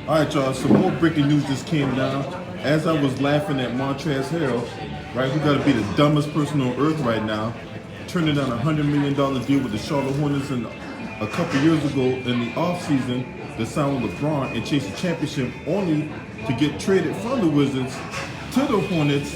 All right, y'all. Some more breaking news just came down. As I was laughing at Montrezl Harrell, right, who got to be the dumbest person on earth right now, turning down $100 million deal with the Charlotte Hornets, and a couple years ago in the offseason, they signed with LeBron and chased the championship, only to get traded from the Wizards to the Hornets,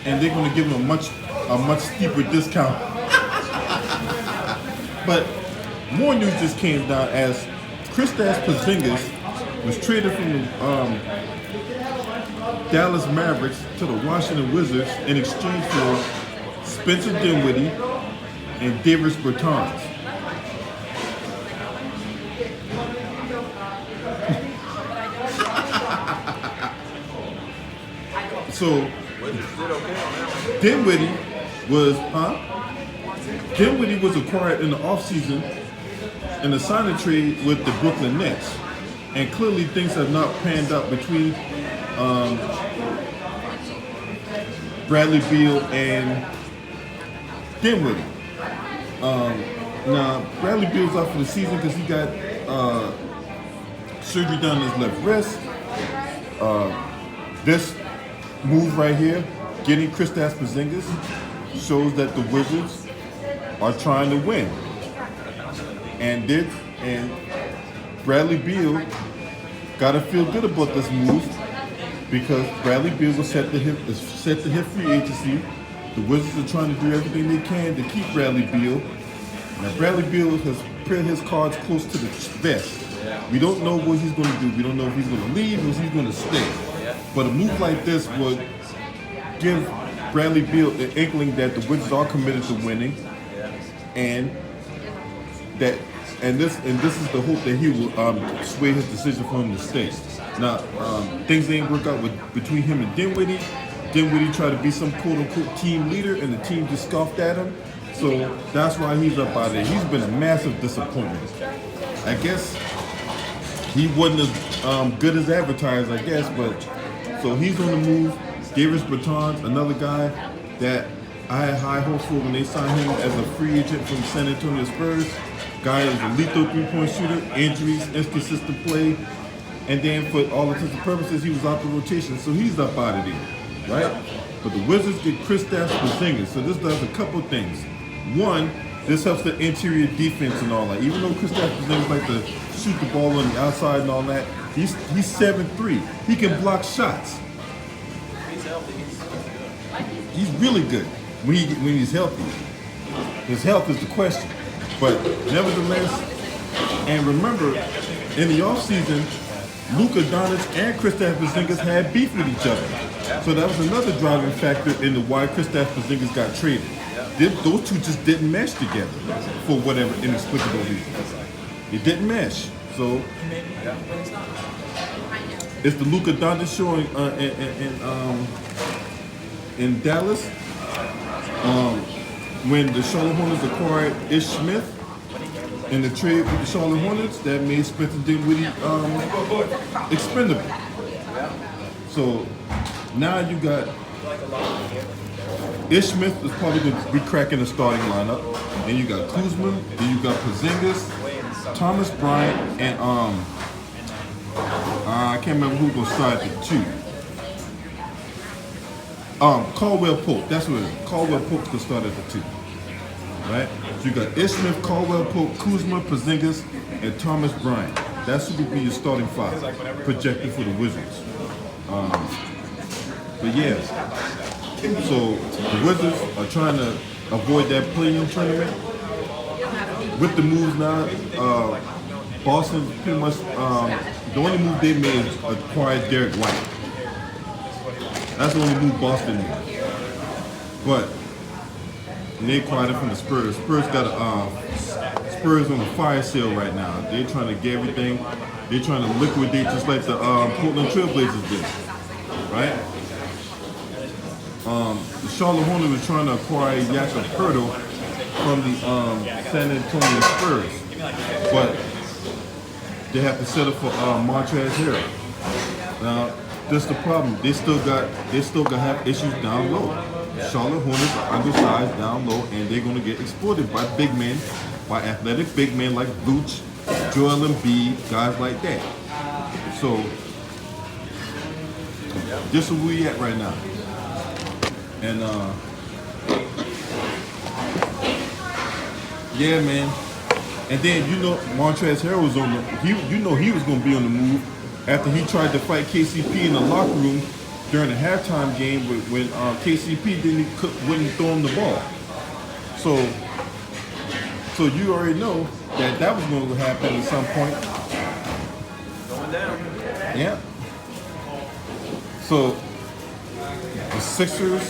and they're going to give him a much steeper discount. But more news just came down as Kristaps Porzingis was traded from the Dallas Mavericks to the Washington Wizards in exchange for Spencer Dinwiddie and Davis Bertans. So Dinwiddie was acquired in the offseason in a signing trade with the Brooklyn Nets. And clearly things have not panned out between Bradley Beal and Dinwiddie. Now, Bradley Beal's out for the season because he got surgery done on his left wrist. This move right here, getting Kristaps Porzingis, shows that the Wizards are trying to win. And Bradley Beal got to feel good about this move because Bradley Beal was set to hit free agency. The Wizards are trying to do everything they can to keep Bradley Beal. Now Bradley Beal has put his cards close to the vest. We don't know what he's going to do. We don't know if he's going to leave or if he's going to stay. But a move like this would give Bradley Beal an inkling that the Wizards are committed to winning, and this is the hope that he will sway his decision for him to stay. Now, things didn't work out between him and Dinwiddie. Dinwiddie tried to be some quote-unquote team leader, and the team just scoffed at him. So that's why he's up out there. He's been a massive disappointment. I guess he wasn't as good as advertised, I guess, but so he's on the move. Davis Bertans, another guy that I had high hopes for when they signed him as a free agent from San Antonio Spurs. Guy is a lethal three-point shooter, injuries, inconsistent play, and then for all intents and purposes, he was out the rotation, so he's up out of there, right? But the Wizards get Kristaps Porzingis, so this does a couple things. One, this helps the interior defense and all that. Even though Kristaps Porzingis like to shoot the ball on the outside and all that, he's 7'3". He can block shots. He's really good when he's healthy. His health is the question. But nevertheless, and remember, in the offseason, Luka Doncic and Kristaps Porzingis had beef with each other. So that was another driving factor in the why Kristaps Porzingis got traded. Those two just didn't mesh together for whatever inexplicable reason. It didn't mesh. So it's the Luka Doncic show in Dallas. When the Charlotte Hornets acquired Ish Smith in the trade with the Charlotte Hornets, that made Spencer Dinwiddie expendable. So now you got Ish Smith is probably going to be cracking the starting lineup. Then you got Kuzma, then you got Porzingis, Thomas Bryant, and I can't remember who's going to start at the two. Caldwell Pope, that's what it is. Caldwell Pope's going to start at the two. Right? So you got Ish Smith, Caldwell Pope, Kuzma, Porzingis, and Thomas Bryant. That's who will be your starting five projected for the Wizards. But yeah, so the Wizards are trying to avoid that play-in tournament. With the moves now, Boston pretty much, the only move they made is acquired Derek White. That's the only move Boston made. But they acquired it from the Spurs. Spurs got Spurs on the fire sale right now. They're trying to get everything. They're trying to liquidate just like the Portland Trailblazers did, right? The Charlotte Hornets were trying to acquire Jakob Poeltl from the San Antonio Spurs, but they have to settle for Montrezl Harrell. Now, that's the problem. They still got have issues down low. Charlotte Hornets are undersized down low, and they're going to get exploited by big men, by athletic big men like Vooch, Joel Embiid, guys like that. So this is where we at right now. And yeah, man. And then Montrezl Harrell was on the he was gonna be on the move after he tried to fight KCP in the locker room during the halftime game when KCP wouldn't throw him the ball. So you already know that was going to happen at some point. Going down. Yeah. So the Sixers,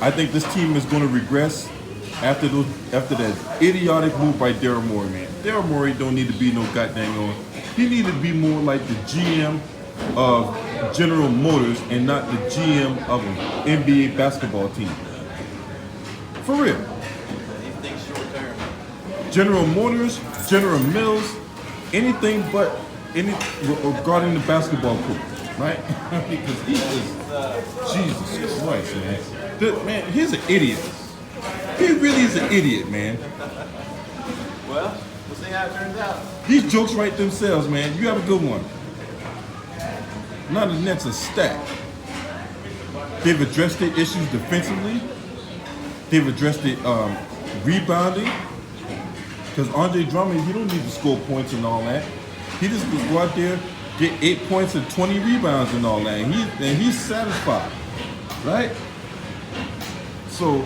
I think this team is going to regress after that idiotic move by Daryl Morey, man. Daryl Morey don't need to be no goddamn on. He needed to be more like the GM of General Motors and not the GM of an NBA basketball team. For real. General Motors, General Mills, anything but regarding the basketball court, right? Because he is Jesus Christ, man. Man, he's an idiot. He really is an idiot, man. Well, we'll see how it turns out. These jokes write themselves, man. You have a good one. None of the Nets are stacked. They've addressed their issues defensively. They've addressed it rebounding. Because Andre Drummond, he don't need to score points and all that. He just can go out there, get 8 points and 20 rebounds and all that. And he's satisfied, right? So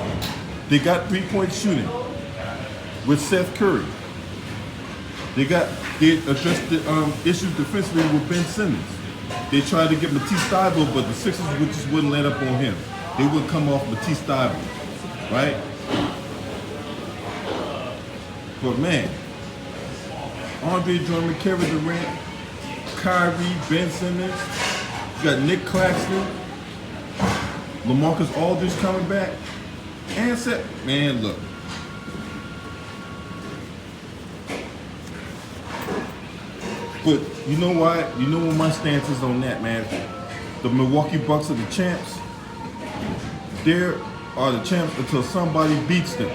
they got 3-point shooting with Seth Curry. They addressed the issues defensively with Ben Simmons. They tried to get Matisse Thybulle, but the Sixers just wouldn't let up on him. They wouldn't come off Matisse Thybulle, right? But man, Andre Drummond, Kevin Durant, Kyrie, Ben Simmons, you got Nick Claxton, LaMarcus Aldridge coming back, and man, look. But you know why? You know what my stance is on that, man? The Milwaukee Bucks are the champs. They are the champs until somebody beats them.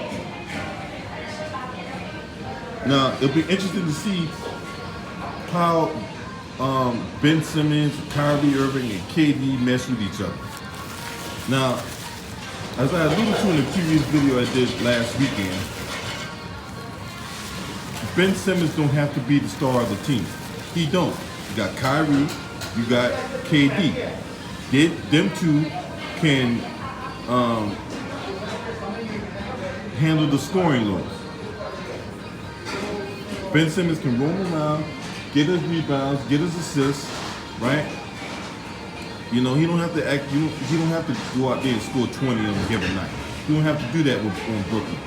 Now, it'll be interesting to see how Ben Simmons, Kyrie Irving, and KD mesh with each other. Now, as I alluded to in the previous video I did last weekend, Ben Simmons don't have to be the star of the team. He don't. You got Kyrie, you got KD. Them two can handle the scoring loads. Ben Simmons can roam around, get his rebounds, get his assists, right? He don't have to act. He don't have to go out there and score 20 on a given night. He don't have to do that on Brooklyn.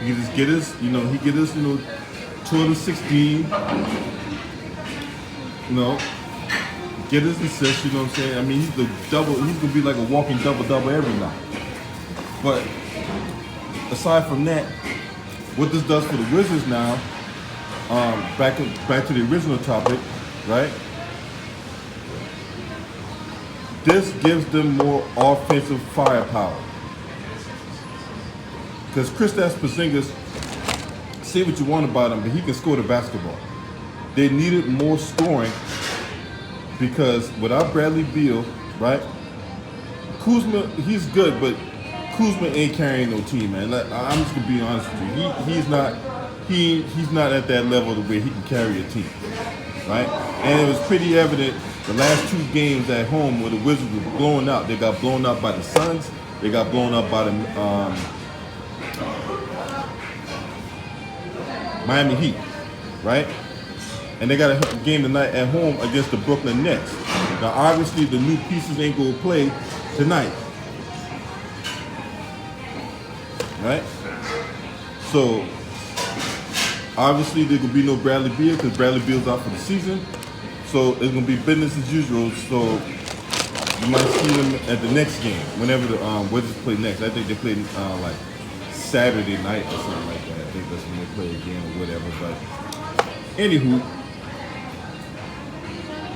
He can just get his, he get his, 12 to 16. Get his assists. You know what I'm saying? I mean, he's gonna be like a walking double-double every night. But aside from that, what this does for the Wizards now, back to the original topic, right? This gives them more offensive firepower. Because Kristaps Porzingis, say what you want about him, but he can score the basketball. They needed more scoring because without Bradley Beal, right? Kuzma, he's good, but Kuzma ain't carrying no team, man. I'm just gonna be honest with you. He's not at that level to where he can carry a team, right? And it was pretty evident the last 2 games at home where the Wizards were blown out. They got blown out by the Suns. They got blown out by the Miami Heat, right? And they got a game tonight at home against the Brooklyn Nets. Now, obviously, the new pieces ain't gonna play tonight. Right? So, obviously there could be no Bradley Beal because Bradley Beal's out for the season. So, it's going to be business as usual. So, you might see them at the next game, whenever the Wizards play next. I think they play like Saturday night or something like that. I think that's when they play again or whatever. But, anywho,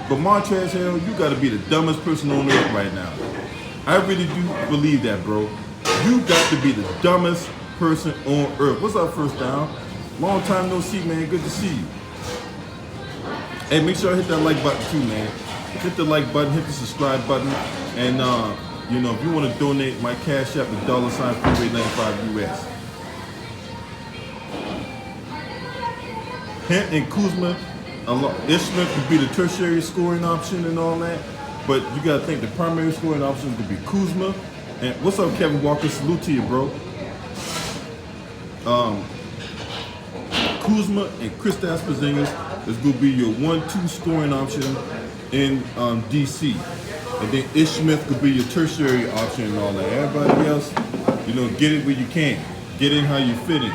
but Montrezl Harrell, you got to be the dumbest person on earth right now. I really do believe that, bro. You got to be the dumbest person on earth. What's up, First Down? Long time no see, man. Good to see you. Hey, make sure I hit that like button too, man. Hit the like button, hit the subscribe button, and you know, if you want to donate, my cash app is $95 US. Hint and Kuzma, Ishmael could be the tertiary scoring option and all that, but you gotta think the primary scoring option could be Kuzma. And what's up, Kevin Walker? Salute to you, bro. Kuzma and Kristaps Porzingis is gonna be your 1-2 scoring option in DC, and then Ishmael could be your tertiary option and all that. Everybody else, you know, get it where you can, get in how you fit in.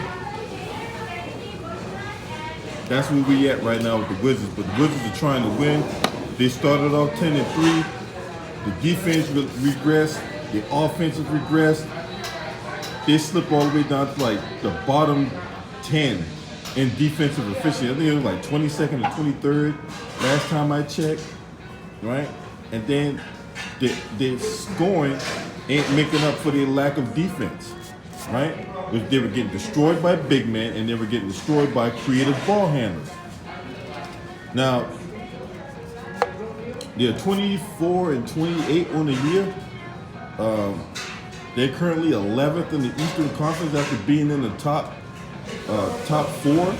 That's where we at right now with the Wizards. But the Wizards are trying to win. They started off 10-3. The defense regressed. The offense regressed. They slipped all the way down to like the bottom 10 in defensive efficiency. I think it was like 22nd or 23rd last time I checked, right? And then their scoring ain't making up for their lack of defense, right? They were getting destroyed by big men, and they were getting destroyed by creative ball handlers. Now, they're 24-28 on the year. They're currently 11th in the Eastern Conference after being in the top 4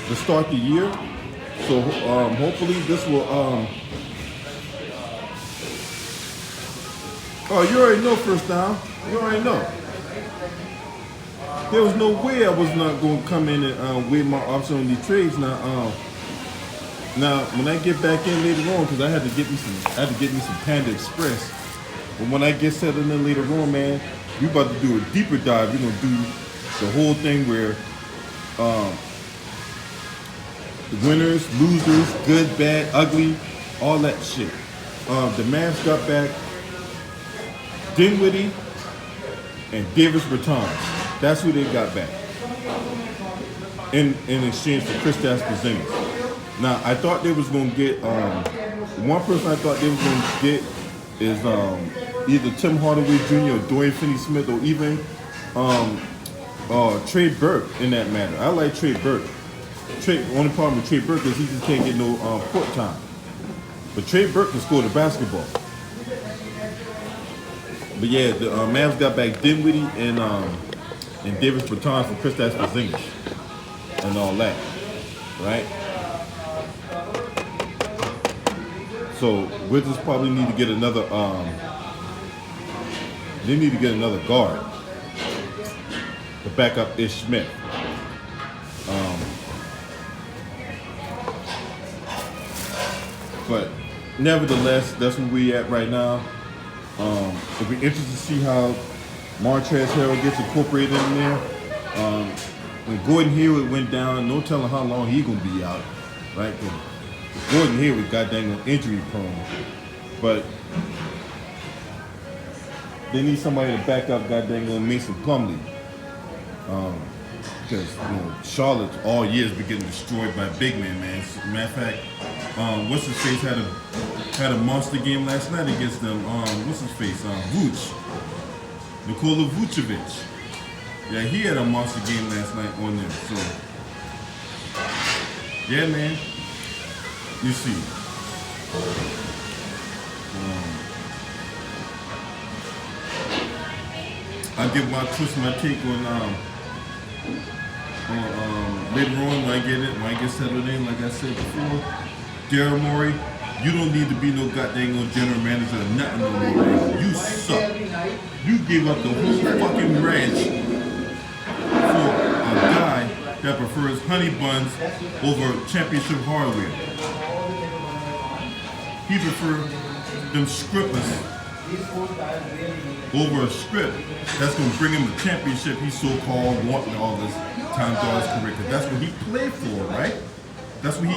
to start the year. So hopefully this will. Oh, you already know first down. You already know. There was no way I was not going to come in and waive my option on these trades. Now when I get back in later on, because I had to get me some Panda Express. But when I get settled in later on, man, we about to do a deeper dive. We're gonna do the whole thing where the winners, losers, good, bad, ugly, all that shit. The Mavs got back Dinwiddie and Davis Bertans. That's who they got back in exchange for Kristaps Porzingis. Now, I thought they was going to get, one person I thought they was going to get is either Tim Hardaway Jr. or Dorian Finney-Smith, or even Trey Burke in that matter. I like Trey Burke. The only problem with Trey Burke is he just can't get no court time. But Trey Burke can score the basketball. But yeah, the Mavs got back Dinwiddie and Davis Bertans for Kristaps Porzingis and all that, right? So Wizards probably need to get another. They need to get another guard to back up Ish Smith. But nevertheless, that's where we at right now. It'll be interesting to see how Montrezl Harrell gets incorporated in there. When Gordon Hayward went down, no telling how long he gonna be out, right? Gordon Hayward got dang on injury prone, but they need somebody to back up got dang on Mason Plumlee, because Charlotte all year has been getting destroyed by big men, man. As a matter of fact, what's his face had a monster game last night against them. What's his face? Vuce. Nikola Vucevic. Yeah, he had a monster game last night on them. So, yeah, man. You see. I'll give my twist, my take on later on when I get settled in. Like I said before, Daryl Morey, you don't need to be no goddamn general manager or nothing no more, man. You suck. You gave up the whole fucking ranch for a guy that prefers honey buns over championship hardware. He prefers them scriptless over a script that's going to bring him the championship he so-called wanting all this time throughout his career. Because that's what he played for, right? That's what he,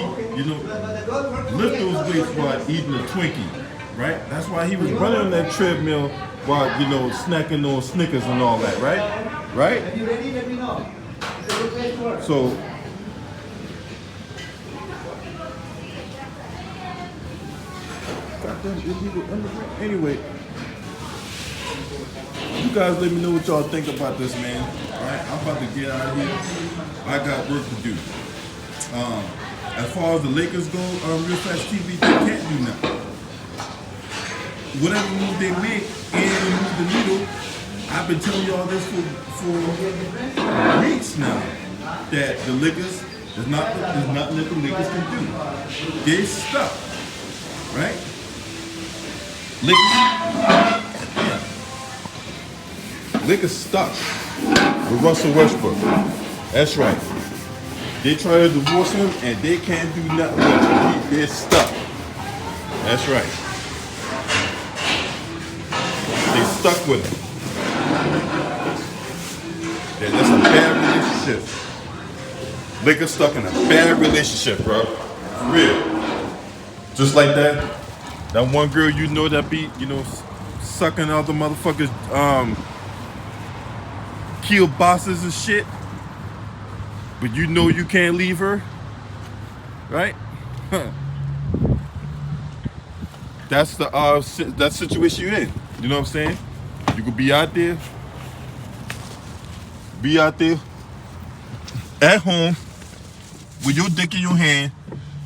lift those weights while eating a Twinkie, right? That's why he was running on that treadmill while, snacking on Snickers and all that, right? Right? So, goddamn illegal immigrant. Anyway, you guys let me know what y'all think about this, man. All right, I'm about to get out of here. I got work to do. as far as the Lakers go, Real Fast TV, they can't do nothing. Whatever move they make and they move the needle, I've been telling y'all this for weeks now, that the Lakers, there's nothing that the Lakers can do. They're stuck, right? Lakers stuck with Russell Westbrook. That's right. They try to divorce him and they can't do nothing with him. They're stuck. That's right. They stuck with him. Yeah, that's a bad relationship. Lakers stuck in a bad relationship, bro. For real. Just like that. That one girl you know that be, sucking other motherfuckers, kill bosses and shit. But you know you can't leave her. Right? That's the that situation you're in. You know what I'm saying? You could be out there at home with your dick in your hand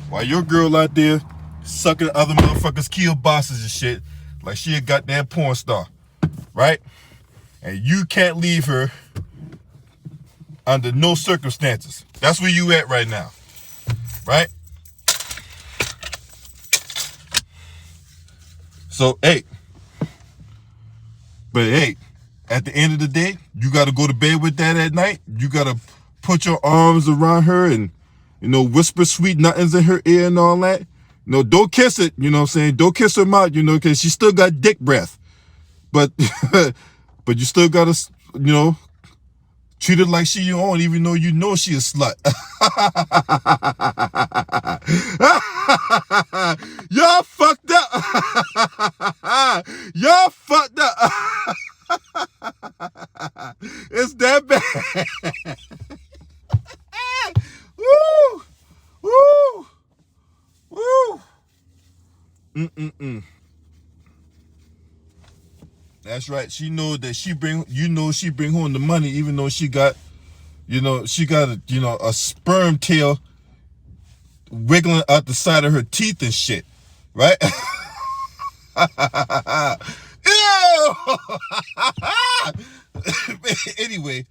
while your girl out there sucking other motherfuckers kill bosses and shit like she a goddamn porn star, right? And you can't leave her under no circumstances. That's where you at right now, right? So, hey, at the end of the day, you got to go to bed with that at night. You got to put your arms around her and, whisper sweet nothings in her ear and all that. Don't kiss it, you know what I'm saying? Don't kiss her mouth, because she still got dick breath. But, but you still got to, treat her like she your own, even though you know she a slut. Y'all fucked up. Y'all fucked up. It's that bad. Woo! Woo! Woo! That's right. She know that she bring home the money, even though she got a sperm tail wiggling out the side of her teeth and shit, right? Ew! Anyway,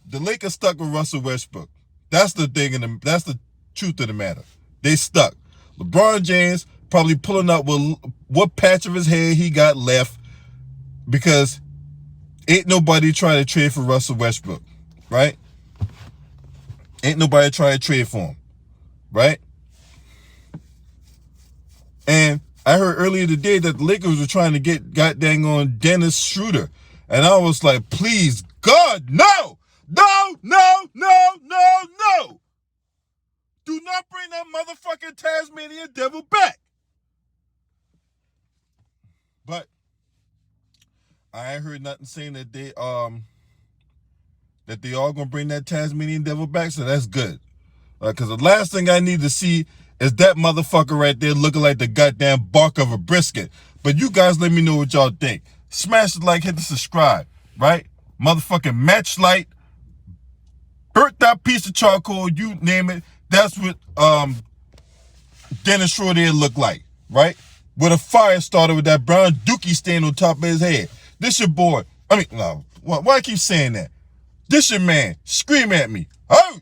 the Lakers stuck with Russell Westbrook. That's the thing, and that's the truth of the matter. They stuck. LeBron James probably pulling up with what patch of his hair he got left, because ain't nobody trying to trade for Russell Westbrook, right? Ain't nobody trying to trade for him, right? And I heard earlier today that the Lakers were trying to get goddamn on Dennis Schroeder. And I was like, please, God, no! No, no, no, no, no! Do not bring that motherfucking Tasmanian devil back! But I ain't heard nothing saying that they all gonna bring that Tasmanian devil back, so that's good. Because the last thing I need to see is that motherfucker right there looking like the goddamn bark of a brisket. But you guys let me know what y'all think. Smash the like, hit the subscribe, right? Motherfucking match light, burnt that piece of charcoal, you name it. That's what Dennis Schroeder looked like, right? With a fire starter with that brown dookie stain on top of his head. This your boy. No, why I keep saying that? This your man. Scream at me. Oh!